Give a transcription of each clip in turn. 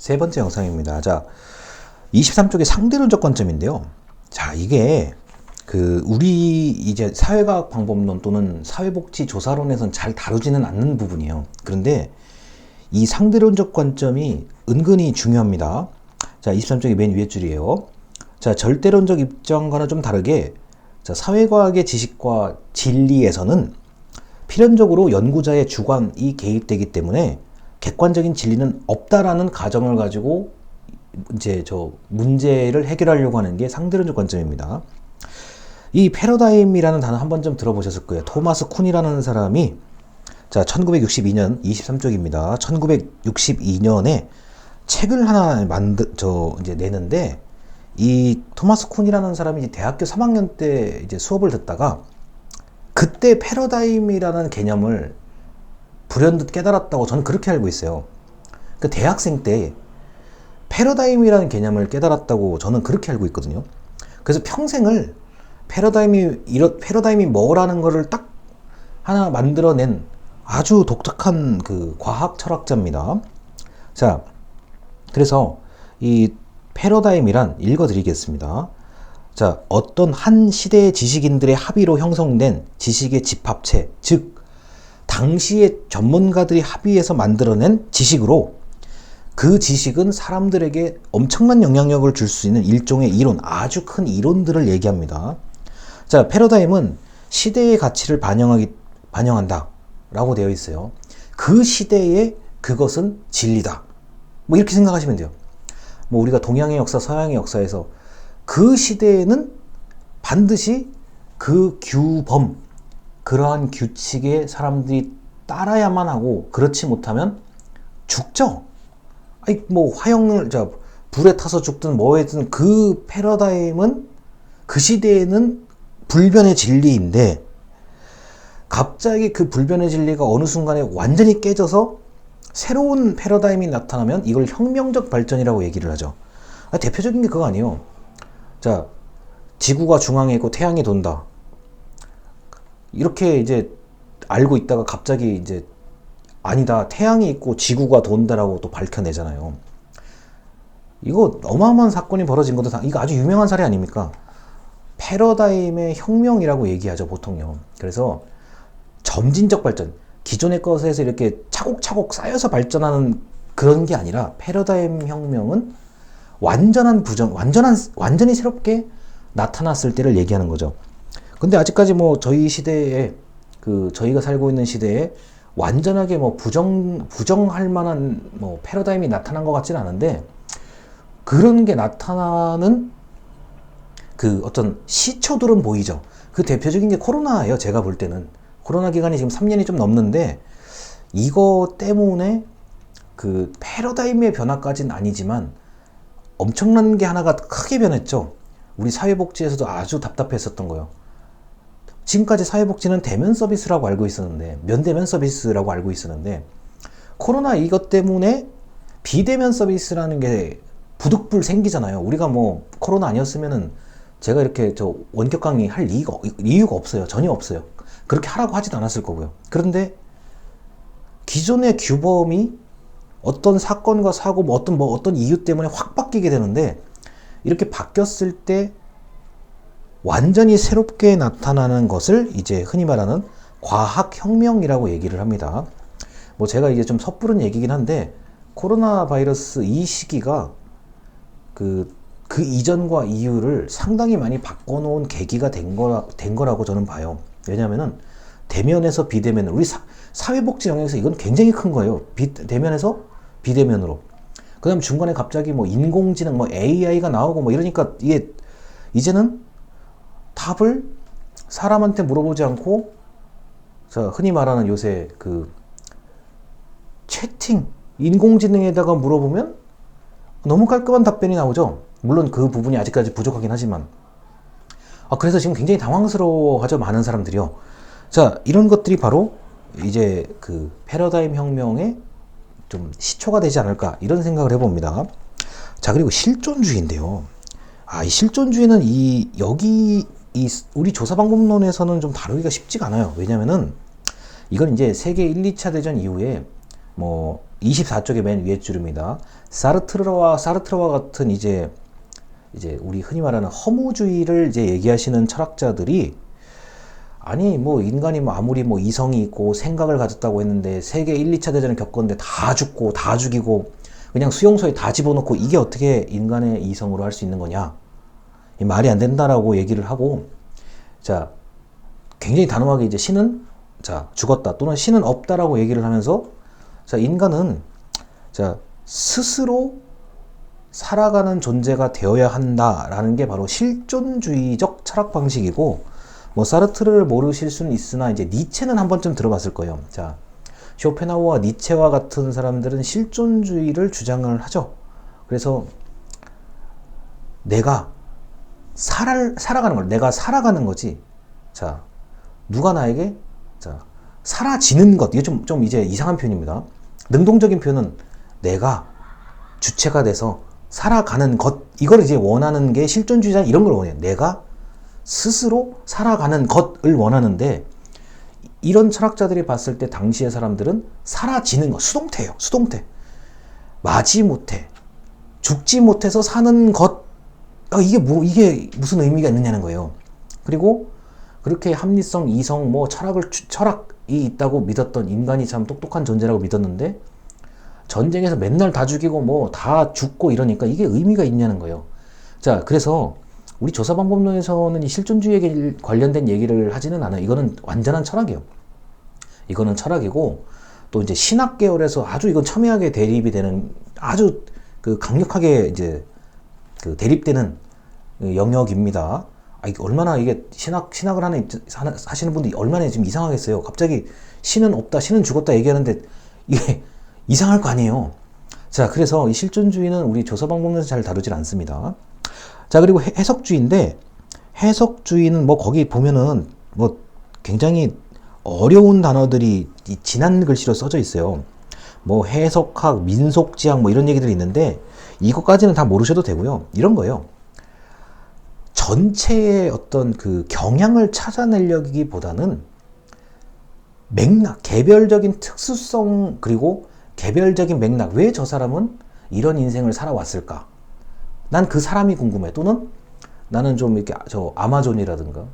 세 번째 영상입니다. 자, 23쪽의 상대론적 관점인데요. 자, 이게 우리 이제 사회과학 방법론 또는 사회복지 조사론에선 잘 다루지는 않는 부분이에요. 그런데 이 상대론적 관점이 은근히 중요합니다. 자, 23쪽의 맨 위에 줄이에요. 자, 절대론적 입장과는 좀 다르게, 자, 사회과학의 지식과 진리에서는 필연적으로 연구자의 주관이 개입되기 때문에 객관적인 진리는 없다라는 가정을 가지고 이제 문제를 해결하려고 하는 게 상대론적 관점입니다. 이 패러다임이라는 단어 한 번쯤 들어보셨을 거예요. 토마스 쿤이라는 사람이, 자, 1962년 23쪽입니다. 1962년에 책을 하나 이제 내는데, 이 토마스 쿤이라는 사람이 이제 대학교 3학년 때 이제 수업을 듣다가 그때 패러다임이라는 개념을 불현듯 깨달았다고 저는 그렇게 알고 있어요. 그 대학생 때 패러다임이라는 개념을 깨달았다고 저는 그렇게 알고 있거든요. 그래서 평생을 패러다임이 뭐라는 거를 딱 하나 만들어낸 아주 독특한 그 과학 철학자입니다. 자, 그래서 이 패러다임이란 읽어드리겠습니다. 자, 어떤 한 시대의 지식인들의 합의로 형성된 지식의 집합체, 즉 당시의 전문가들이 합의해서 만들어낸 지식으로, 그 지식은 사람들에게 엄청난 영향력을 줄 수 있는 일종의 이론, 아주 큰 이론들을 얘기합니다. 자, 패러다임은 시대의 가치를 반영한다 라고 되어 있어요. 그 시대에 그것은 진리다, 뭐 이렇게 생각하시면 돼요. 뭐 우리가 동양의 역사, 서양의 역사에서 그 시대에는 반드시 그 규범, 그러한 규칙에 사람들이 따라야만 하고, 그렇지 못하면 죽죠. 아니, 뭐 불에 타서 죽든 뭐해든 그 패러다임은 그 시대에는 불변의 진리인데, 갑자기 그 불변의 진리가 어느 순간에 완전히 깨져서 새로운 패러다임이 나타나면 이걸 혁명적 발전이라고 얘기를 하죠. 대표적인 게 그거 아니에요. 자, 지구가 중앙에 있고 태양이 돈다, 이렇게 이제 알고 있다가 갑자기 이제 아니다, 태양이 있고 지구가 돈다라고 또 밝혀내잖아요. 이거 어마어마한 사건이 벌어진 것도 이거 아주 유명한 사례 아닙니까? 패러다임의 혁명이라고 얘기하죠, 보통요. 그래서 점진적 발전, 기존의 것에서 이렇게 차곡차곡 쌓여서 발전하는 그런 게 아니라, 패러다임 혁명은 완전히 새롭게 나타났을 때를 얘기하는 거죠. 근데 아직까지 뭐 저희 시대에, 저희가 살고 있는 시대에 완전하게 뭐 부정할 만한 뭐 패러다임이 나타난 것 같지는 않은데, 그런 게 나타나는 그 어떤 시초들은 보이죠. 그 대표적인 게 코로나예요. 제가 볼 때는 코로나 기간이 지금 3년이 좀 넘는데, 이거 때문에 그 패러다임의 변화까지는 아니지만 엄청난 게 하나가 크게 변했죠. 우리 사회복지에서도 아주 답답했었던 거예요. 지금까지 사회복지는 대면 서비스라고 알고 있었는데, 면대면 서비스라고 알고 있었는데, 코로나 이것 때문에 비대면 서비스라는 게 부득불 생기잖아요. 우리가 뭐 코로나 아니었으면은 제가 이렇게 원격 강의 할 이유가 없어요. 전혀 없어요. 그렇게 하라고 하지도 않았을 거고요. 그런데 기존의 규범이 어떤 사건과 사고, 어떤 이유 때문에 확 바뀌게 되는데, 이렇게 바뀌었을 때 완전히 새롭게 나타나는 것을 이제 흔히 말하는 과학혁명이라고 얘기를 합니다. 뭐 제가 이게 좀 섣부른 얘기긴 한데, 코로나 바이러스 이 시기가 그 이전과 이후를 상당히 많이 바꿔놓은 계기가 된 거라고 저는 봐요. 왜냐면은 대면에서 비대면, 우리 사회복지 영역에서 이건 굉장히 큰 거예요. 대면에서 비대면으로. 그 다음 중간에 갑자기 뭐 인공지능, 뭐 AI가 나오고 뭐 이러니까, 이게 이제는 답을 사람한테 물어보지 않고, 자, 흔히 말하는 요새 채팅, 인공지능에다가 물어보면 너무 깔끔한 답변이 나오죠. 물론 그 부분이 아직까지 부족하긴 하지만. 그래서 지금 굉장히 당황스러워하죠, 많은 사람들이요. 자, 이런 것들이 바로 이제 그 패러다임 혁명의 좀 시초가 되지 않을까, 이런 생각을 해봅니다. 자, 그리고 실존주의인데요. 이 실존주의는 우리 조사방법론에서는 좀 다루기가 쉽지가 않아요. 왜냐면은 이건 이제 세계 1, 2차 대전 이후에 뭐 24쪽의 맨 위에 줄입니다. 사르트르와 같은 이제 우리 흔히 말하는 허무주의를 이제 얘기하시는 철학자들이, 아니 뭐 인간이 뭐 아무리 뭐 이성이 있고 생각을 가졌다고 했는데 세계 1, 2차 대전을 겪었는데 다 죽고 다 죽이고 그냥 수용소에 다 집어넣고 이게 어떻게 인간의 이성으로 할 수 있는 거냐, 이 말이 안 된다라고 얘기를 하고, 자 굉장히 단호하게 이제 신은 자 죽었다 또는 신은 없다라고 얘기를 하면서, 자 인간은 자 스스로 살아가는 존재가 되어야 한다라는 게 바로 실존주의적 철학 방식이고, 뭐 사르트르를 모르실 수는 있으나 이제 니체는 한 번쯤 들어봤을 거예요. 자 쇼펜하우어와 니체와 같은 사람들은 실존주의를 주장을 하죠. 그래서 내가 살아가는 걸, 내가 살아가는 거지. 자 누가 나에게 자 사라지는 것, 이게 좀 이제 이상한 표현입니다. 능동적인 표현은 내가 주체가 돼서 살아가는 것, 이걸 이제 원하는 게 실존주의자, 이런 걸 원해요. 내가 스스로 살아가는 것을 원하는데, 이런 철학자들이 봤을 때 당시의 사람들은 사라지는 것, 수동태예요. 수동태. 마지 못해, 죽지 못해서 사는 것, 이게 무슨 의미가 있느냐는 거예요. 그리고 그렇게 합리성, 이성, 뭐 철학이 있다고 믿었던, 인간이 참 똑똑한 존재라고 믿었는데 전쟁에서 맨날 다 죽이고 뭐 다 죽고 이러니까 이게 의미가 있냐는 거예요. 자 그래서 우리 조사방법론에서는 이 실존주의에 관련된 얘기를 하지는 않아요. 이거는 완전한 철학이에요. 이거는 철학이고, 또 이제 신학 계열에서 아주 이건 첨예하게 대립이 되는, 아주 그 강력하게 이제 그 대립되는 영역입니다. 이게 얼마나, 이게 신학을 하시는 분들이 얼마나 지금 이상하겠어요. 갑자기 신은 없다, 신은 죽었다 얘기하는데 이게 이상할 거 아니에요. 자 그래서 이 실존주의는 우리 조사방법론에서 잘 다루질 않습니다. 자 그리고 해석주의인데, 해석주의는 뭐 거기 보면은 뭐 굉장히 어려운 단어들이 진한 글씨로 써져 있어요. 뭐 해석학, 민속지학 뭐 이런 얘기들이 있는데 이것까지는 다 모르셔도 되고요. 이런 거예요. 전체의 어떤 그 경향을 찾아내려기보다는 맥락, 개별적인 특수성, 그리고 개별적인 맥락, 왜 저 사람은 이런 인생을 살아왔을까? 난 그 사람이 궁금해. 또는 나는 좀 이렇게 저 아마존이라든가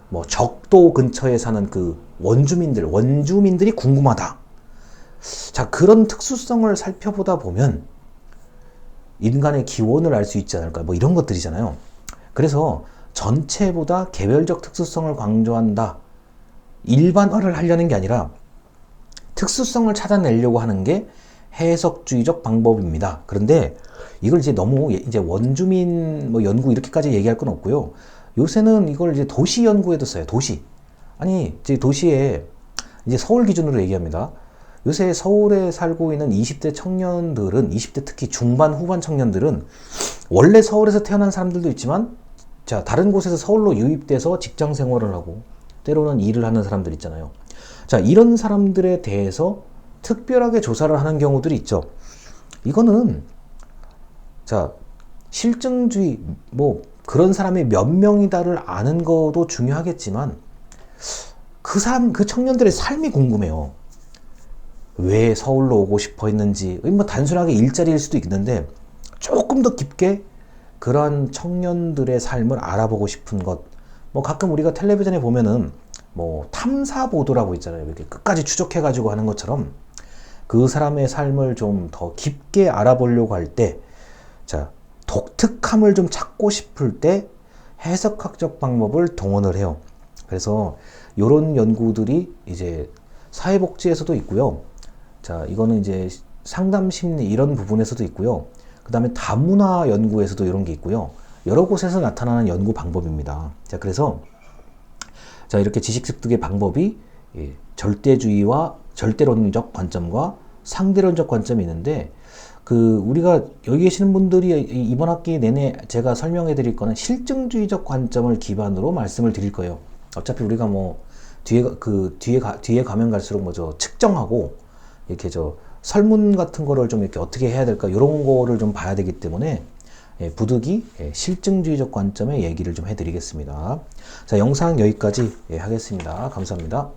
뭐 적도 근처에 사는 그 원주민들이 궁금하다. 자 그런 특수성을 살펴보다 보면 인간의 기원을 알 수 있지 않을까, 뭐 이런 것들이잖아요. 그래서 전체보다 개별적 특수성을 강조한다, 일반화를 하려는 게 아니라 특수성을 찾아내려고 하는 게 해석주의적 방법입니다. 그런데 이걸 이제 너무 이제 원주민 뭐 연구 이렇게까지 얘기할 건 없고요. 요새는 이걸 이제 도시 연구에도 써요. 도시. 아니 이제 도시에 이제 서울 기준으로 얘기합니다. 요새 서울에 살고 있는 20대 청년들은, 20대 특히 중반 후반 청년들은 원래 서울에서 태어난 사람들도 있지만, 자 다른 곳에서 서울로 유입돼서 직장 생활을 하고 때로는 일을 하는 사람들 있잖아요. 자 이런 사람들에 대해서 특별하게 조사를 하는 경우들이 있죠. 이거는 자 실증주의 뭐 그런 사람이 몇 명이다를 아는 것도 중요하겠지만, 그 청년들의 삶이 궁금해요. 왜 서울로 오고 싶어 했는지, 뭐 단순하게 일자리일 수도 있는데 조금 더 깊게 그러한 청년들의 삶을 알아보고 싶은 것. 뭐 가끔 우리가 텔레비전에 보면은 뭐 탐사 보도라고 있잖아요. 이렇게 끝까지 추적해가지고 하는 것처럼 그 사람의 삶을 좀 더 깊게 알아보려고 할 때, 자 독특함을 좀 찾고 싶을 때 해석학적 방법을 동원을 해요. 그래서 이런 연구들이 이제 사회복지에서도 있고요. 자 이거는 이제 상담심리 이런 부분에서도 있고요. 그 다음에 다문화 연구에서도 이런 게 있고요. 여러 곳에서 나타나는 연구 방법입니다. 자 그래서 자 이렇게 지식 습득의 방법이 절대주의와 절대론적 관점과 상대론적 관점이 있는데, 그 우리가 여기 계시는 분들이 이번 학기 내내 제가 설명해 드릴 거는 실증주의적 관점을 기반으로 말씀을 드릴 거예요. 어차피 우리가 뭐 뒤에 가면 갈수록 뭐죠 측정하고 이렇게 저 설문 같은 거를 좀 이렇게 어떻게 해야 될까, 이런 거를 좀 봐야 되기 때문에 부득이 실증주의적 관점의 얘기를 좀 해드리겠습니다. 자 영상 여기까지 하겠습니다. 감사합니다.